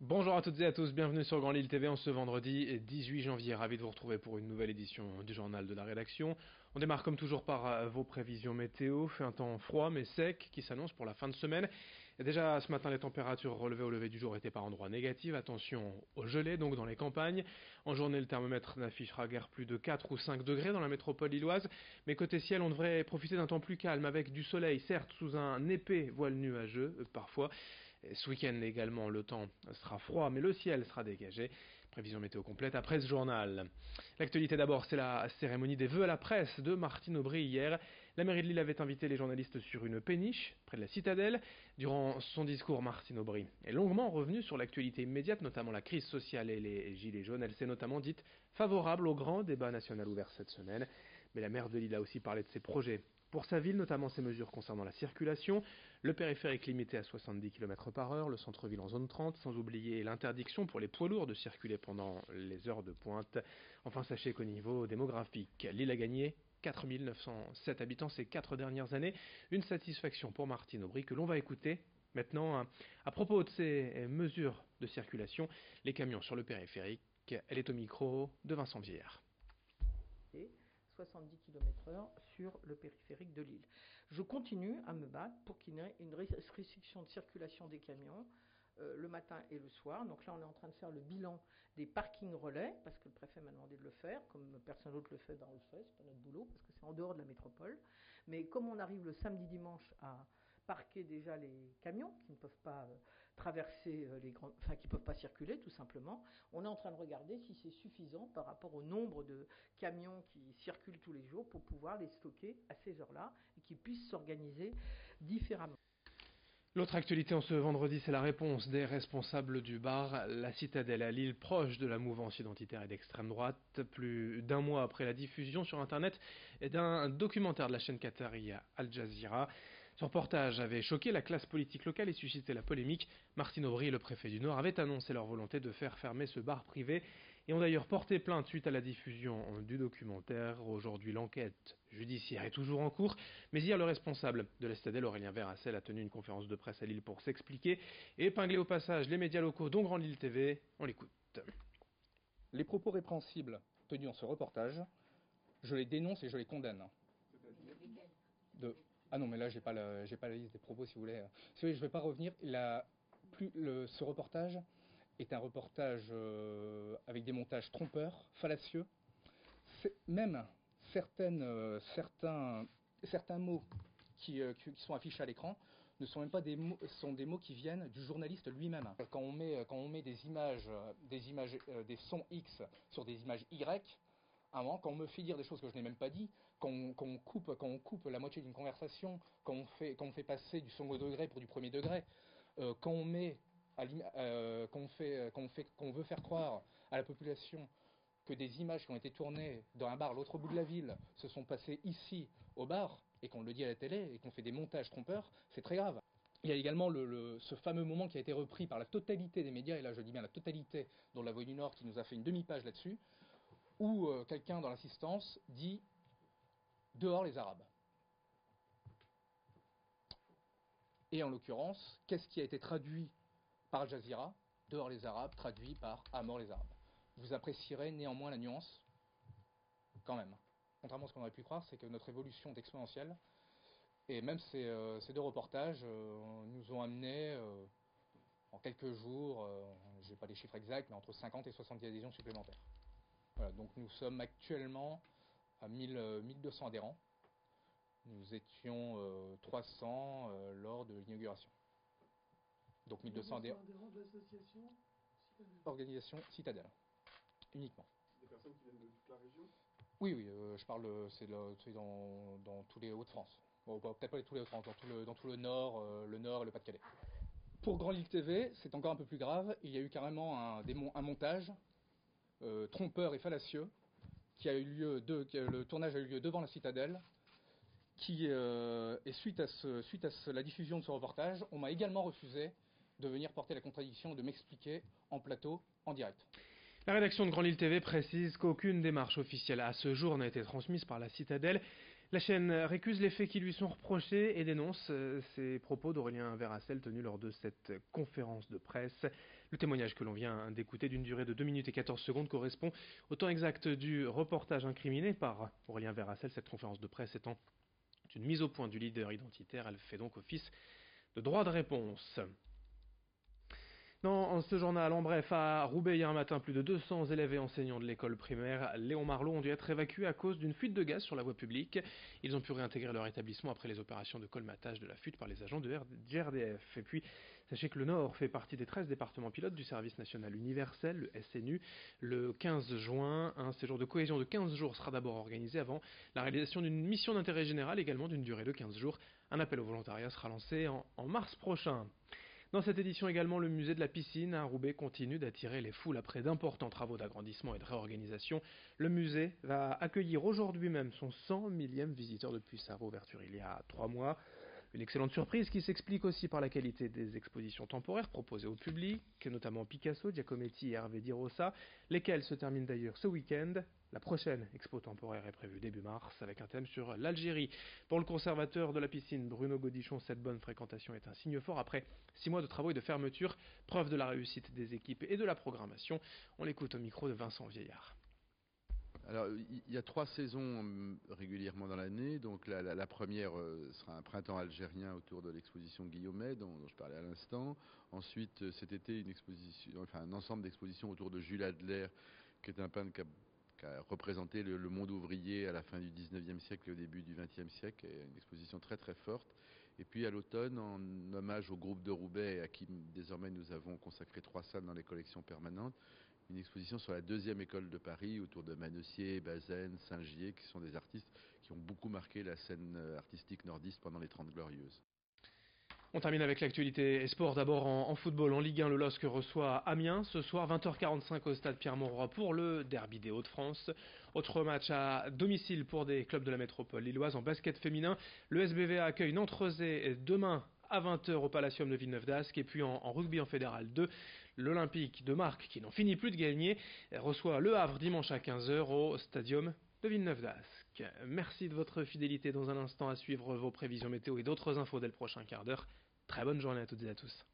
Bonjour à toutes et à tous, bienvenue sur Grand Lille TV en ce vendredi 18 janvier. Ravi de vous retrouver pour une nouvelle édition du journal de la rédaction. On démarre comme toujours par vos prévisions météo. Fait un temps froid mais sec qui s'annonce pour la fin de semaine. Et déjà ce matin, les températures relevées au lever du jour étaient par endroits négatives. Attention au gelé donc dans les campagnes. En journée, le thermomètre n'affichera guère plus de 4 ou 5 degrés dans la métropole lilloise. Mais côté ciel, on devrait profiter d'un temps plus calme avec du soleil, certes sous un épais voile nuageux parfois. Ce week-end également, le temps sera froid, mais le ciel sera dégagé. Prévision météo complète après ce journal. L'actualité d'abord, c'est la cérémonie des vœux à la presse de Martine Aubry hier. La mairie de Lille avait invité les journalistes sur une péniche près de la citadelle. Durant son discours, Martine Aubry est longuement revenue sur l'actualité immédiate, notamment la crise sociale et les gilets jaunes. Elle s'est notamment dite favorable au grand débat national ouvert cette semaine. Mais la maire de Lille a aussi parlé de ses projets pour sa ville, notamment ses mesures concernant la circulation, le périphérique limité à 70 km/h, le centre-ville en zone 30, sans oublier l'interdiction pour les poids lourds de circuler pendant les heures de pointe. Enfin, sachez qu'au niveau démographique, Lille a gagné 4 907 habitants ces 4 dernières années. Une satisfaction pour Martine Aubry que l'on va écouter. Maintenant, à propos de ces mesures de circulation, les camions sur le périphérique, elle est au micro de Vincent Vieillard. 70 km/h sur le périphérique de Lille. Je continue à me battre pour qu'il y ait une restriction de circulation des camions le matin et le soir. Donc là, on est en train de faire le bilan des parkings relais, parce que le préfet m'a demandé de le faire. Comme personne d'autre le fait, ben on le fait, c'est pas notre boulot, parce que c'est en dehors de la métropole. Mais comme on arrive le samedi dimanche à parquer déjà les camions qui ne peuvent pas traverser les grandes, enfin qui ne peuvent pas circuler tout simplement, on est en train de regarder si c'est suffisant par rapport au nombre de camions qui circulent tous les jours pour pouvoir les stocker à ces heures-là et qu'ils puissent s'organiser différemment. L'autre actualité en ce vendredi, c'est la réponse des responsables du bar La Citadelle à Lille, proche de la mouvance identitaire et d'extrême droite, plus d'un mois après la diffusion sur Internet d'un documentaire de la chaîne qatari Al Jazeera. Ce reportage avait choqué la classe politique locale et suscité la polémique. Martine Aubry et le préfet du Nord avaient annoncé leur volonté de faire fermer ce bar privé et ont d'ailleurs porté plainte suite à la diffusion du documentaire. Aujourd'hui, l'enquête judiciaire est toujours en cours, mais hier, le responsable de la Citadelle, Aurélien Verhassel, a tenu une conférence de presse à Lille pour s'expliquer et épingler au passage les médias locaux, dont Grand Lille TV. On l'écoute. Les propos répréhensibles tenus dans ce reportage, je les dénonce et je les condamne. Ah non, mais là, j'ai pas la liste des propos, si vous voulez. Si vous voulez, je ne vais pas revenir. Ce reportage est un reportage avec des montages trompeurs, fallacieux. Même certains mots qui sont affichés à l'écran ne sont même pas des mots, sont des mots qui viennent du journaliste lui-même. Quand on met des images, des sons X sur des images Y, à un moment, quand on me fait dire des choses que je n'ai même pas dit, quand on coupe la moitié d'une conversation, quand on fait passer du second degré pour du premier degré, quand on met qu'on veut faire croire à la population que des images qui ont été tournées dans un bar à l'autre bout de la ville se sont passées ici au bar, et qu'on le dit à la télé, et qu'on fait des montages trompeurs, c'est très grave. Il y a également ce fameux moment qui a été repris par la totalité des médias, et là je dis bien la totalité, dont la Voix du Nord qui nous a fait une demi-page là-dessus, où quelqu'un dans l'assistance dit « dehors les Arabes ». Et en l'occurrence, qu'est-ce qui a été traduit par Al Jazeera ? Dehors les Arabes, traduit par à mort les Arabes. Vous apprécierez néanmoins la nuance, quand même. Contrairement à ce qu'on aurait pu croire, c'est que notre évolution est exponentielle. Et même ces deux reportages nous ont amené en quelques jours, je n'ai pas les chiffres exacts, mais entre 50 et 70 adhésions supplémentaires. Voilà, donc nous sommes actuellement à 1200 adhérents. Nous étions 300 lors de l'inauguration. Donc 1200 adhérents de l'association Citadelle. Organisation Citadelle, uniquement. Des personnes qui viennent de toute la région ? Oui, je parle, c'est dans tous les Hauts-de-France. Bon, peut-être pas tous les Hauts-de-France, dans tout le Nord et le Pas-de-Calais. Pour Grand Lille TV, c'est encore un peu plus grave. Il y a eu carrément un montage trompeur et fallacieux qui a eu lieu le tournage a eu lieu devant la Citadelle. Et suite à la diffusion de ce reportage, on m'a également refusé de venir porter la contradiction et de m'expliquer en plateau, en direct. La rédaction de Grand Lille TV précise qu'aucune démarche officielle à ce jour n'a été transmise par la Citadelle La chaîne récuse les faits qui lui sont reprochés et dénonce ces propos d'Aurélien Verhassel tenus lors de cette conférence de presse. Le témoignage que l'on vient d'écouter d'une durée de 2 minutes et 14 secondes correspond au temps exact du reportage incriminé par Aurélien Verhassel. Cette conférence de presse étant une mise au point du leader identitaire, elle fait donc office de droit de réponse. Dans ce journal, en bref, à Roubaix hier matin, plus de 200 élèves et enseignants de l'école primaire Léon Marlot ont dû être évacués à cause d'une fuite de gaz sur la voie publique. Ils ont pu réintégrer leur établissement après les opérations de colmatage de la fuite par les agents de GRDF. Et puis, sachez que le Nord fait partie des 13 départements pilotes du service national universel, le SNU. Le 15 juin, un séjour de cohésion de 15 jours sera d'abord organisé avant la réalisation d'une mission d'intérêt général, également d'une durée de 15 jours. Un appel au volontariat sera lancé en mars prochain. Dans cette édition également, le musée de la piscine à Roubaix continue d'attirer les foules après d'importants travaux d'agrandissement et de réorganisation. Le musée va accueillir aujourd'hui même son 100 millième visiteur depuis sa réouverture il y a 3 mois. Une excellente surprise qui s'explique aussi par la qualité des expositions temporaires proposées au public, notamment Picasso, Giacometti et Hervé Di Rosa, lesquelles se terminent d'ailleurs ce week-end. La prochaine expo temporaire est prévue début mars avec un thème sur l'Algérie. Pour le conservateur de la piscine, Bruno Godichon, cette bonne fréquentation est un signe fort après 6 mois de travaux et de fermeture, preuve de la réussite des équipes et de la programmation. On l'écoute au micro de Vincent Vieillard. Alors, il y a 3 saisons régulièrement dans l'année. Donc, la première sera un printemps algérien autour de l'exposition Guillaumet, dont je parlais à l'instant. Ensuite, cet été, un ensemble d'expositions autour de Jules Adler, qui est un peintre qui a représenté le monde ouvrier à la fin du 19e siècle et au début du 20e siècle. Et une exposition très très forte. Et puis à l'automne, en hommage au groupe de Roubaix, à qui désormais nous avons consacré 3 salles dans les collections permanentes, une exposition sur la 2e école de Paris autour de Manessier, Bazaine, Saint-Gier, qui sont des artistes qui ont beaucoup marqué la scène artistique nordiste pendant les 30 Glorieuses. On termine avec l'actualité et sport. D'abord en football, en Ligue 1, le LOSC reçoit Amiens ce soir 20h45 au stade Pierre-Mauroy pour le derby des Hauts-de-France. Autre match à domicile pour des clubs de la métropole lilloise en basket féminin. Le SBVA accueille Nantes-Rezé demain à 20h au Palacium de Villeneuve-d'Ascq. Et puis en rugby en fédéral 2, l'Olympique de Marc, qui n'en finit plus de gagner, reçoit Le Havre dimanche à 15h au stadium de Villeneuve-d'Ascq. Merci de votre fidélité. Dans un instant à suivre vos prévisions météo et d'autres infos dès le prochain quart d'heure. Très bonne journée à toutes et à tous.